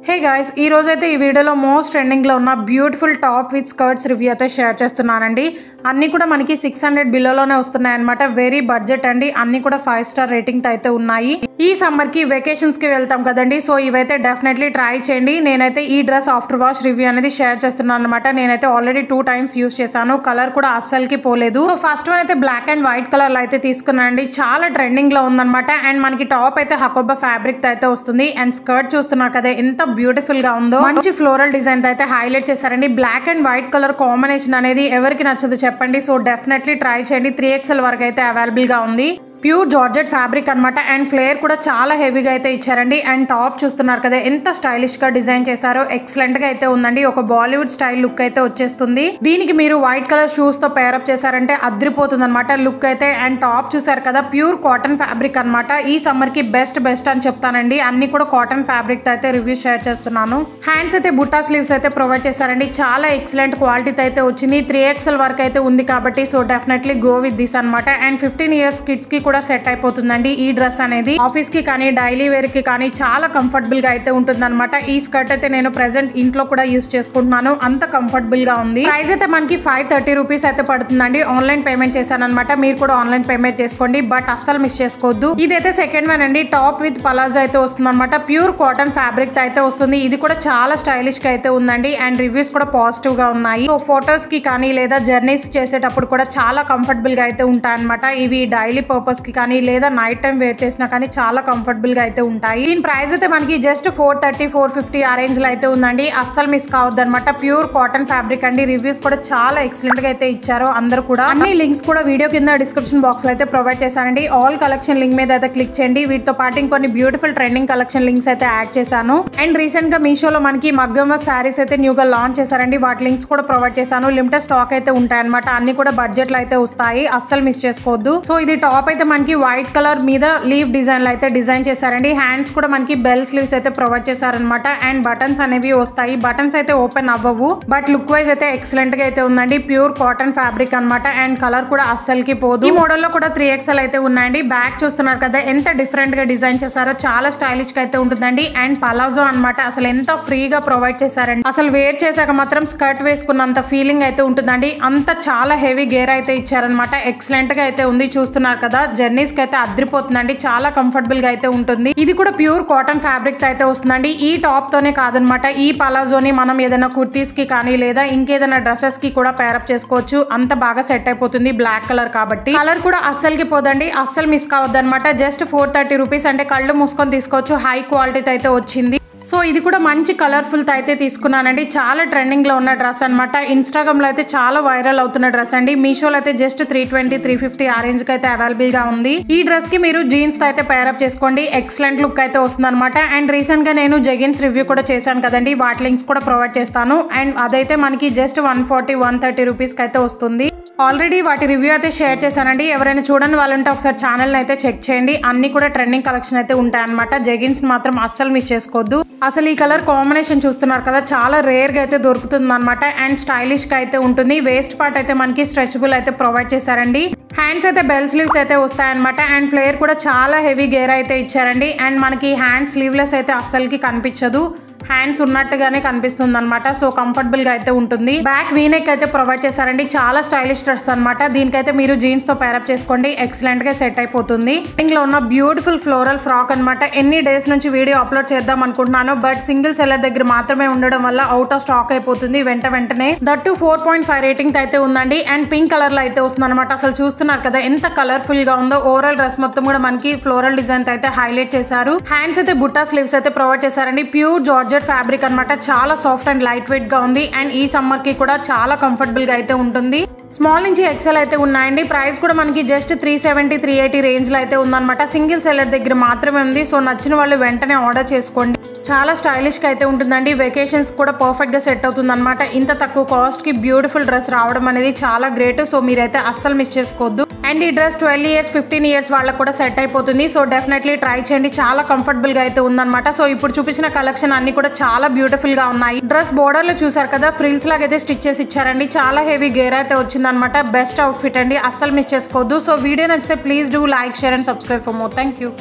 Hey guys ఈ రోజు అయితే ఈ వీడియోలో మోస్ట్ ట్రెండింగ్ లో ఉన్న beautiful top with skirts review అయితే షేర్ చేస్తున్నానండి. అన్ని కూడా మనకి 600 బిలోలోనే వస్తున్నాయి అన్నమాట. వెరీ బడ్జెట్ అండి. అన్ని కూడా 5 స్టార్ రేటింగ్ తో అయితే ఉన్నాయి. ఈ సమ్మర్ కి వెకేషన్స్ కి వెళ్తాం కదండి, సో ఇవైతే డెఫినెట్లీ ట్రై చేయండి. నేనైతే ఈ డ్రెస్ ఆఫ్టర్ వాష్ రివ్యూ అనేది షేర్ చేస్తున్నాను అనమాట. నేనైతే ఆల్రెడీ 2 టైమ్స్ యూస్ చేశాను. కలర్ కూడా అస్సలకి పోలేదు. సో ఫస్ట్ వన్ అయితే బ్లాక్ అండ్ వైట్ కలర్ లో అయితే తీసుకున్నానండి. చాలా ట్రెండింగ్ లో ఉందన్నమాట. అండ్ మనకి టాప్ అయితే హకోబా ఫ్యాబ్రిక్ తో అయితే వస్తుంది. అండ్ స్కర్ట్ చూస్తున్నారు కదా ఎంత బ్యూటిఫుల్ గా ఉందో. మంచి ఫ్లోరల్ డిజైన్ తో అయితే హైలైట్ చేశారండి. Black and white colour combination అనేది ఎవరికి నచ్చదు చెప్పండి. సో డెఫినెట్లీ ట్రై చేయండి. 3XL వరకు అయితే అవైలబుల్ గా ఉంది. ప్యూర్ జార్జెట్ ఫ్యాబ్రిక్ అనమాట. అండ్ ఫ్లేర్ కూడా చాలా హెవీగా అయితే ఇచ్చారండి. అండ్ టాప్ చూస్తున్నారు కదా ఎంత స్టైలిష్ గా డిజైన్ చేశారో. ఎక్సలెంట్ గా అయితే ఉందండి. ఒక బాలీవుడ్ స్టైల్ లుక్ అయితే వచ్చేస్తుంది. దీనికి మీరు వైట్ కలర్ షూస్ తో పేరప్ చేశారంటే అద్రిపోతుంది అనమాట లుక్ అయితే. అండ్ టాప్ చూసారు కదా ప్యూర్ కాటన్ ఫ్యాబ్రిక్ అనమాట. ఈ సమ్మర్ కి బెస్ట్ అని చెప్తానండి. అన్ని కూడా కాటన్ ఫ్యాబ్రిక్ తో అయితే రివ్యూ షేర్ చేస్తున్నాను. హ్యాండ్స్ అయితే బుట్టా స్లీవ్స్ అయితే ప్రొవైడ్ చేశారండి. చాలా ఎక్సలెంట్ క్వాలిటీతో అయితే వచ్చింది. 3XL వరకు అయితే ఉంది కాబట్టి so definitely go with this అనమాట. అండ్ 15 ఇయర్స్ కిడ్స్ కి కూడా సెట్ అయిపోతుందండి. ఈ డ్రెస్ అనేది ఆఫీస్ కి కానీ డైలీ వేర్ కి కానీ చాలా కంఫర్టబుల్ గా అయితే ఉంటుంది అనమాట. ఈ స్కర్ట్ అయితే నేను ప్రెసెంట్ ఇంట్లో కూడా యూస్ చేసుకుంటున్నాను. అంత కంఫర్టబుల్ గా ఉంది. ప్రైస్ అయితే మనకి 530 రూపీస్ అయితే పడుతుందండి. ఆన్లైన్ పేమెంట్ చేశాను అనమాట. మీరు కూడా ఆన్లైన్ పేమెంట్ చేసుకోండి. బట్ అస్సలు మిస్ చేసుకోవద్దు. ఇదైతే సెకండ్ వన్ అండి. టాప్ విత్ పలాజో అయితే వస్తుంది అనమాట. ప్యూర్ కాటన్ ఫ్యాబ్రిక్ అయితే వస్తుంది. ఇది కూడా చాలా స్టైలిష్ గా అయితే ఉందండి. అండ్ రివ్యూస్ కూడా పాజిటివ్ గా ఉన్నాయి. సో ఫొటోస్ కి కానీ లేదా జర్నీస్ చేసేటప్పుడు కూడా చాలా కంఫర్టబుల్ గా అయితే ఉంటాయి అనమాట. ఇవి డైలీ పర్పస్ కి కానీ లేదా నైట్ టైం వేర్ చేసినా కానీ చాలా కంఫర్టబుల్ గా అయితే ఉంటాయి. దీని ప్రైస్ అయితే మనకి జస్ట్ 430 450 ఆ రేంజ్ లో అయితే ఉందండి. అస్సలు మిస్ కావద్దు అనమాట. ప్యూర్ కాటన్ ఫ్యాబ్రిక్ అండి. రివ్యూస్ కూడా చాలా ఎక్సలెంట్ గా అయితే ఇచ్చారు అందరూ కూడా. అన్ని లింక్స్ కూడా వీడియో కింద డిస్క్రిప్షన్ బాక్స్ లో అయితే ప్రొవైడ్ చేశానండి. ఆల్ కలెక్షన్ లింక్ మీద అయితే క్లిక్ చేయండి. వీటితో పాటు ఇంకొన్ని బ్యూటిఫుల్ ట్రెండింగ్ కలెక్షన్ లింక్స్ అయితే యాడ్ చేశాను. అండ్ రీసెంట్ గా మీషోలో మనకి మగ్గం వర్క్ శారీస్ అయితే న్యూగా లాంచ్ చేశారండి. వాటి లింక్స్ కూడా ప్రొవైడ్ చేశాను. లిమిటెడ్ స్టాక్ అయితే ఉంటాయి అనమాట. అన్ని కూడా బడ్జెట్ లో అయితే వస్తాయి. అస్సలు మిస్ చేసుకోవద్దు. సో ఇది టాప్ అయితే మనకి వైట్ కలర్ మీద లీవ్ డిజైన్ లో అయితే డిజైన్ చేశారండి. హ్యాండ్స్ కూడా మనకి బెల్ స్లీవ్స్ అయితే ప్రొవైడ్ చేశారనమాట. అండ్ బటన్స్ అనేవి వస్తాయి. బటన్స్ అయితే ఓపెన్ అవ్వవు. బట్ లుక్ వైజ్ అయితే ఎక్సలెంట్ గా అయితే ఉందండి. ప్యూర్ కాటన్ ఫ్యాబ్రిక్ అనమాట. అండ్ కలర్ కూడా అస్సలకి పోదు. ఈ మోడల్ లో కూడా 3XL అయితే ఉన్నాయండి. బ్యాక్ చూస్తున్నారు కదా ఎంత డిఫరెంట్ గా డిజైన్ చేశారో. చాలా స్టైలిష్ గా అయితే ఉంటుందండి. అండ్ పలాజో అనమాట. అసలు ఎంత ఫ్రీగా ప్రొవైడ్ చేశారండి. అసలు వేర్ చేశాక మాత్రం స్కర్ట్ వేసుకున్నంత ఫీలింగ్ అయితే ఉంటుందండి. అంత చాలా హెవీ గేర్ అయితే ఇచ్చారనమాట. ఎక్సలెంట్ గా అయితే ఉంది. చూస్తున్నారు కదా జర్నీస్ కి అయితే అద్రిపోతుందండి. చాలా కంఫర్టబుల్ గా అయితే ఉంటుంది. ఇది కూడా ప్యూర్ కాటన్ ఫ్యాబ్రిక్ తో అయితే వస్తుందండి. ఈ టాప్ తోనే కాదనమాట. ఈ పలాజోని మనం ఏదైనా కుర్తీస్ కి కానీ లేదా ఇంకేదైనా డ్రెస్సెస్ కి కూడా పేరప్ చేసుకోవచ్చు. అంత బాగా సెట్ అయిపోతుంది. బ్లాక్ కలర్ కాబట్టి కలర్ కూడా అస్సలకి పోదండి. అస్సలు మిస్ కావద్దు అనమాట. జస్ట్ 430 రూపీస్ అంటే కళ్ళు మూసుకొని తీసుకోవచ్చు. హై క్వాలిటీతో అయితే వచ్చింది. సో ఇది కూడా మంచి కలర్ఫుల్ తో అయితే తీసుకున్నానండి. చాలా ట్రెండింగ్ లో ఉన్న డ్రెస్ అనమాట. ఇన్స్టాగ్రామ్ లో అయితే చాలా వైరల్ అవుతున్న డ్రెస్ అండి. మీషోలో అయితే జస్ట్ 320 350 ఆ రేంజ్ కి అయితే అవైలబుల్ గా ఉంది. ఈ డ్రెస్ కి మీరు జీన్స్ తో అయితే పేరప్ చేసుకోండి. ఎక్సలెంట్ లుక్ అయితే వస్తుంది అనమాట. అండ్ రీసెంట్ గా నేను జెగిన్స్ రివ్యూ కూడా చేశాను కదండి. వాటి లింక్స్ కూడా ప్రొవైడ్ చేస్తాను. అండ్ అదైతే మనకి జస్ట్ 140 130 రూపీస్ కి అయితే వస్తుంది. ఆల్రెడీ వాటి రివ్యూ అయితే షేర్ చేశానండి. ఎవరైనా చూడని వాళ్ళంటే ఒకసారి ఛానల్ అయితే చెక్ చేయండి. అన్ని కూడా ట్రెండింగ్ కలెక్షన్ అయితే ఉంటాయి అనమాట. జెగిన్స్ మాత్రం అస్సలు మిస్ చేసుకోవద్దు. అసలు ఈ కలర్ కాంబినేషన్ చూస్తున్నారు కదా చాలా రేర్ గా అయితే దొరుకుతుంది అనమాట. అండ్ స్టైలిష్ గా అయితే ఉంటుంది. వేస్ట్ పార్ట్ అయితే మనకి స్ట్రెచబుల్ అయితే ప్రొవైడ్ చేశారండి. హ్యాండ్స్ అయితే బెల్ స్లీవ్స్ అయితే వస్తాయన్నమాట. అండ్ ఫ్లేర్ కూడా చాలా హెవీ గేర్ అయితే ఇచ్చారండి. అండ్ మనకి హ్యాండ్ స్లీవ్లెస్ అయితే అస్సలకి కనిపించదు. హ్యాండ్స్ ఉన్నట్టుగానే కనిపిస్తుంది అనమాట. సో కంఫర్టబుల్ గా అయితే ఉంటుంది. బ్యాక్ వీనెక్ అయితే ప్రొవైడ్ చేశారండి. చాలా స్టైలిష్ డ్రెస్ అనమాట. దీనికైతే మీరు జీన్స్ తో పేరప్ చేసుకోండి. ఎక్సలెంట్ గా సెట్ అయిపోతుంది. ఇందులో ఉన్న బ్యూటిఫుల్ ఫ్లోరల్ ఫ్రాక్ అనమాట. ఎన్ని డేస్ నుంచి వీడియో అప్లోడ్ చేద్దాం అనుకుంటున్నాను. బట్ సింగిల్ సెల్లర్ దగ్గర మాత్రమే ఉండడం వల్ల అవుట్ ఆఫ్ స్టాక్ అయిపోతుంది వెంటనే. దట్టు 4.5 రేటింగ్ అయితే ఉందండి. అండ్ పింక్ కలర్ లో అయితే వస్తుంది అనమాట. అసలు చూస్తున్నారు కదా ఎంత కలర్ఫుల్ గా ఉందో. ఓవరాల్ డ్రెస్ మొత్తం కూడా మనకి ఫ్లోరల్ డిజైన్ అయితే హైలైట్ చేశారు. హ్యాండ్స్ అయితే బుట్టా స్లీవ్స్ అయితే ప్రొవైడ్ చేశారండి. ప్యూర్ జార్జెట్ ఫ్యాబ్రిక్ అనమాట. చాలా సాఫ్ట్ అండ్ లైట్ వెయిట్ గా ఉంది. అండ్ ఈ సమ్మర్ కి కూడా చాలా కంఫర్టబుల్ గా అయితే ఉంటుంది. స్మాల్ నుంచి XL అయితే ఉన్నాయండి. ప్రైస్ కూడా మనకి జస్ట్ 370 380 రేంజ్ లో అయితే ఉందన్నమాట. సింగిల్ సెల్లర్ దగ్గర మాత్రమే ఉంది. సో నచ్చిన వాళ్ళు వెంటనే ఆర్డర్ చేసుకోండి. చాలా స్టైలిష్ గా అయితే ఉంటుందండి. వెకేషన్స్ కూడా పర్ఫెక్ట్ గా సెట్ అవుతుంది అనమాట. ఇంత తక్కువ కాస్ట్ కి బ్యూటిఫుల్ డ్రెస్ రావడం అనేది చాలా గ్రేట్. సో మీరైతే అస్సలు మిస్ చేసుకోవద్దు. అండ్ ఈ డ్రెస్ 12 ఇయర్స్ 15 ఇయర్స్ వాళ్ళకి కూడా సెట్ అయిపోతుంది. సో డెఫినెట్లీ ట్రై చేయండి. చాలా కంఫర్టబుల్ గా అయితే ఉందన్నమాట. సో ఇప్పుడు చూపించిన కలెక్షన్ అన్ని కూడా చాలా బ్యూటిఫుల్ గా ఉన్నాయి. డ్రెస్ బోర్డర్ లో చూసారు కదా ఫ్రిల్స్ లాగా అయితే స్టిచ్ చేసి ఇచ్చారండి. చాలా హెవీ గేర్ అయితే వచ్చింది అనమాట. బెస్ట్ అవుట్ ఫిట్ అండి. అస్సలు మిస్ చేసుకోవద్దు. సో వీడియో నచ్చితే please do like share and subscribe for more. Thank you.